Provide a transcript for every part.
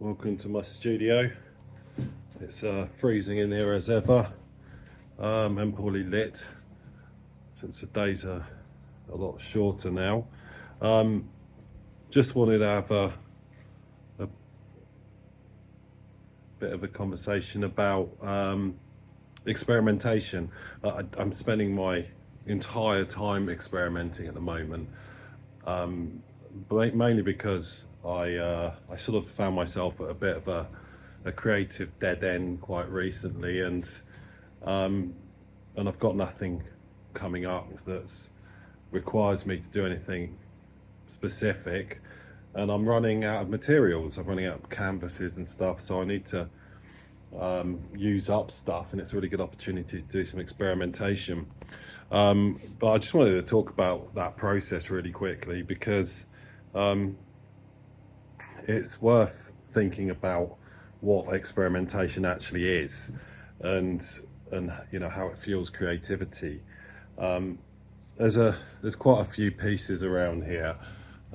Welcome to my studio. It's freezing in here as ever, and poorly lit since the days are a lot shorter now. Just wanted to have a bit of a conversation about experimentation. I'm spending my entire time experimenting at the moment, mainly because I sort of found myself at a bit of a creative dead end quite recently, and I've got nothing coming up that requires me to do anything specific, and I'm running out of materials. I'm running out of canvases and stuff, so I need to use up stuff, and it's a really good opportunity to do some experimentation. But I just wanted to talk about that process really quickly, because it's worth thinking about what experimentation actually is, and you know, how it fuels creativity. There's quite a few pieces around here.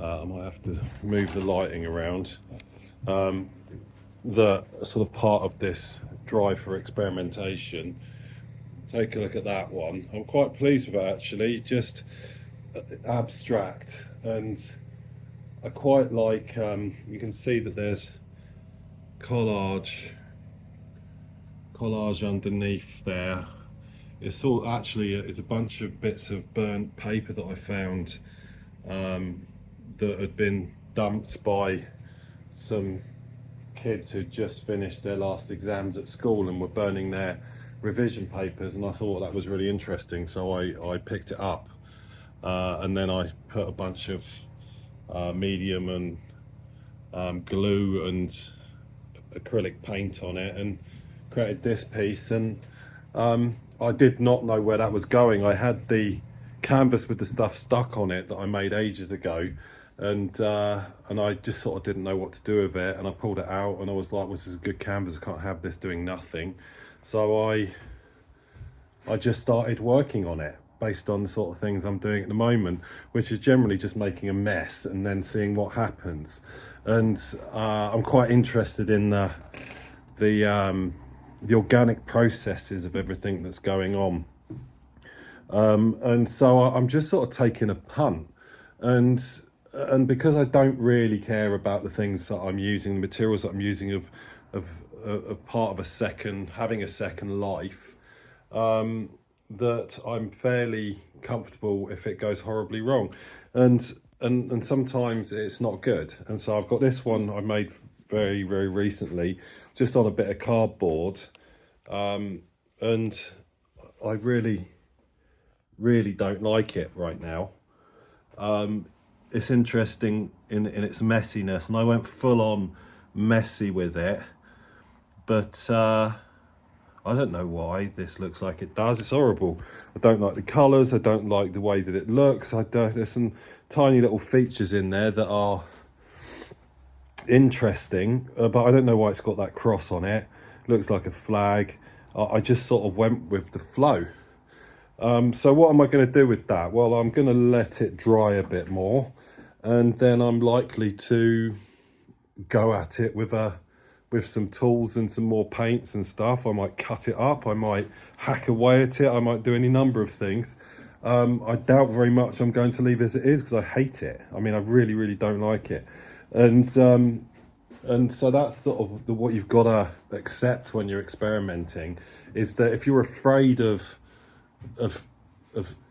I might have to move the lighting around. The sort of part of this drive for experimentation. Take a look at that one. I'm quite pleased with it actually. Just abstract, and I quite like. You can see that there's collage underneath there. It's all actually it's a bunch of bits of burnt paper that I found that had been dumped by some kids who just finished their last exams at school and were burning their revision papers, and I thought that was really interesting, so I picked it up, and then I put a bunch of medium and glue and acrylic paint on it and created this piece. And I did not know where that was going. I had the canvas with the stuff stuck on it that I made ages ago, and I just sort of didn't know what to do with it, and I pulled it out and I was like, well, this is a good canvas, I can't have this doing nothing. So I just started working on it based on the sort of things I'm doing at the moment, which is generally just making a mess and then seeing what happens. And I'm quite interested in the organic processes of everything that's going on. And so I'm just sort of taking a punt, and because I don't really care about the things that I'm using, the materials that I'm using of part of having a second life, that I'm fairly comfortable if it goes horribly wrong, and sometimes it's not good. And so I've got this one I made very recently, just on a bit of cardboard, and I really don't like it right now. It's interesting in its messiness, and I went full on messy with it, but I don't know why this looks like it does. It's horrible. I don't like the colours, I don't like the way that it looks. There's some tiny little features in there that are interesting, but I don't know why it's got that cross on it. Looks like a flag. I just sort of went with the flow. So what am I going to do with that? Well, I'm going to let it dry a bit more, and then I'm likely to go at it with some tools and some more paints and stuff. I might cut it up, I might hack away at it, I might do any number of things. I doubt very much I'm going to leave it as it is, because I hate it. I mean, I really don't like it. And so that's sort of what you've got to accept when you're experimenting, is that if you're afraid of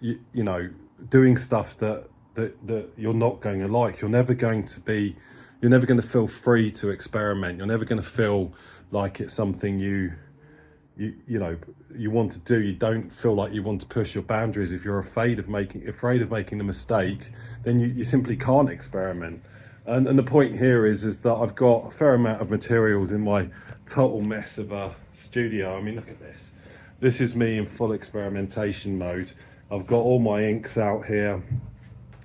you know, doing stuff that you're not going to like, you're never going to feel free to experiment. You're never going to feel like it's something you want to do. You don't feel like you want to push your boundaries. If you're afraid of making the mistake, then you simply can't experiment. And the point here is that I've got a fair amount of materials in my total mess of a studio. I mean, look at this. This is me in full experimentation mode. I've got all my inks out here.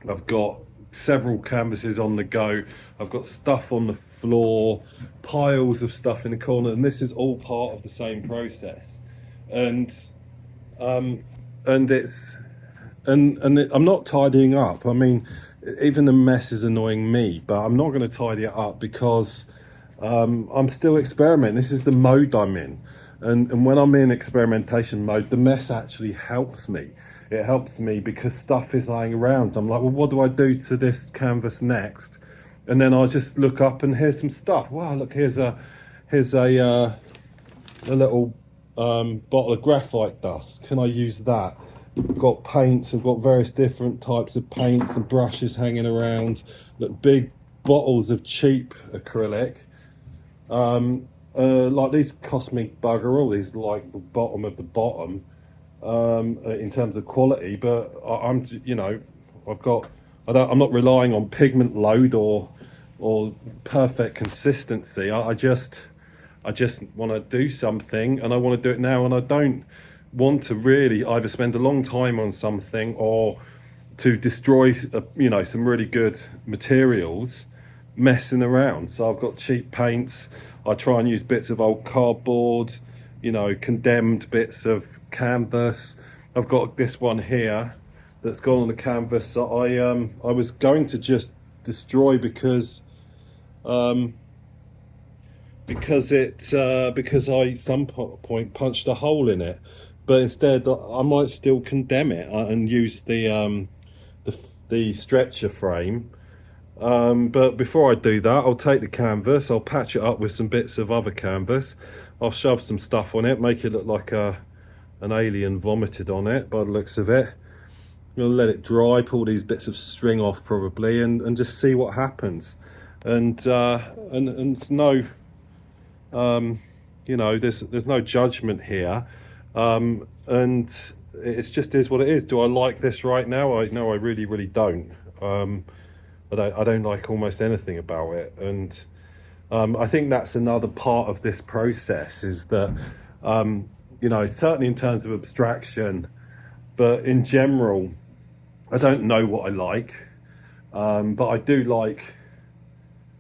I've got several canvases on the go. I've got stuff on the floor, piles of stuff in the corner, and this is all part of the same process. And I'm not tidying up. I mean, even the mess is annoying me, but I'm not going to tidy it up, because I'm still experimenting. This is the mode I'm in. And when I'm in experimentation mode, the mess actually helps me. It helps me because stuff is lying around. I'm like, well, what do I do to this canvas next? And then I'll just look up and here's some stuff. Wow, look, here's a little bottle of graphite dust. Can I use that? I've got paints. I've got various different types of paints and brushes hanging around. Look, big bottles of cheap acrylic. Like these cost me bugger all. These like the bottom of the bottom in terms of quality. But I'm, you know, I'm not relying on pigment load or perfect consistency. I just want to do something, and I want to do it now, and I don't want to really either spend a long time on something or to destroy you know, some really good materials messing around. So I've got cheap paints. I try and use bits of old cardboard, you know, condemned bits of canvas. I've got this one here that's gone on the canvas that I was going to just destroy because I some point punched a hole in it, but instead I might still condemn it and use the stretcher frame. But before I do that, I'll take the canvas, I'll patch it up with some bits of other canvas, I'll shove some stuff on it, make it look like an alien vomited on it by the looks of it. I'm gonna let it dry, pull these bits of string off probably, and just see what happens. And it's no, you know, there's no judgment here, and it's just is what it is. Do I like this right now? I really don't. I don't like almost anything about it, and I think that's another part of this process is that you know, certainly in terms of abstraction, but in general, I don't know what I like, but I do like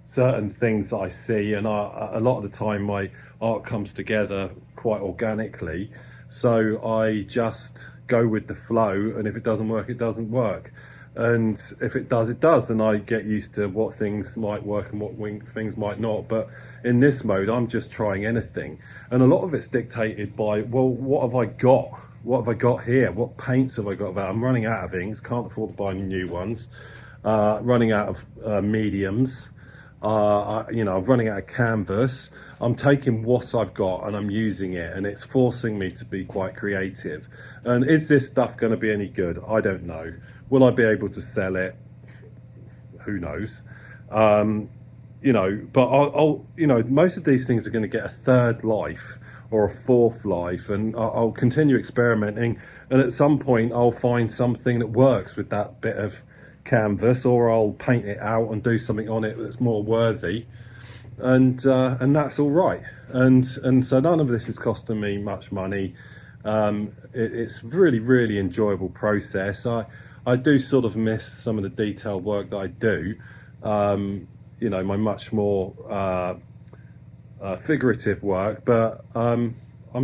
certain things that I see, and a lot of the time my art comes together quite organically, so I just go with the flow, and if it doesn't work, it doesn't work, and if it does, it does, and I get used to what things might work and what things might not. But in this mode, I'm just trying anything, and a lot of it's dictated by, well, what have I got? What have I got here? What paints have I got? I'm running out of inks, can't afford to buy any new ones, running out of mediums, you know, I'm running out of canvas. I'm taking what I've got and I'm using it, and it's forcing me to be quite creative. And is this stuff going to be any good? I don't know. Will I be able to sell it? Who knows? You know, but I'll, you know, most of these things are going to get a third life or a fourth life, and I'll continue experimenting, and at some point I'll find something that works with that bit of canvas, or I'll paint it out and do something on it that's more worthy, and that's all right. And so none of this is costing me much money. It's really enjoyable process. I do sort of miss some of the detailed work that I do, you know, my much more figurative work, but I'm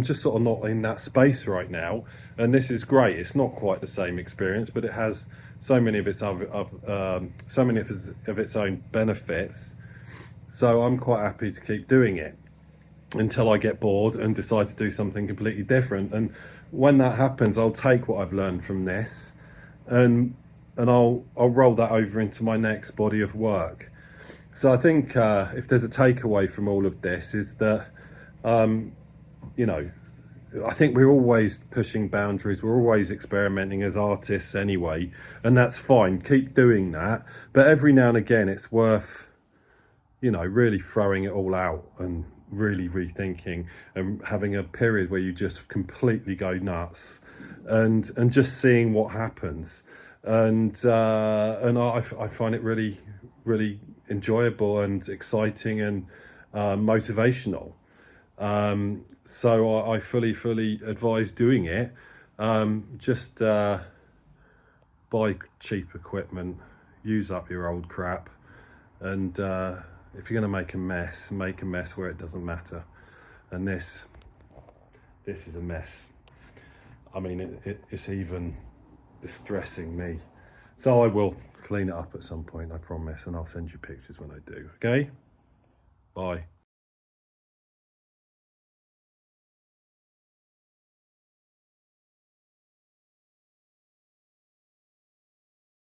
just sort of not in that space right now, and this is great. It's not quite the same experience, but it has so many of its own benefits, so I'm quite happy to keep doing it until I get bored and decide to do something completely different. And when that happens, I'll take what I've learned from this and I'll roll that over into my next body of work. So I think if there's a takeaway from all of this is that, you know, I think we're always pushing boundaries, we're always experimenting as artists anyway, and that's fine, keep doing that. But every now and again it's worth, you know, really throwing it all out and really rethinking and having a period where you just completely go nuts and just seeing what happens. And I find it really enjoyable and exciting and motivational. So I fully advise doing it. Just buy cheap equipment, use up your old crap, and if you're going to make a mess where it doesn't matter. And this is a mess. I mean, it's even distressing me. So I will clean it up at some point, I promise, and I'll send you pictures when I do. Okay? Bye.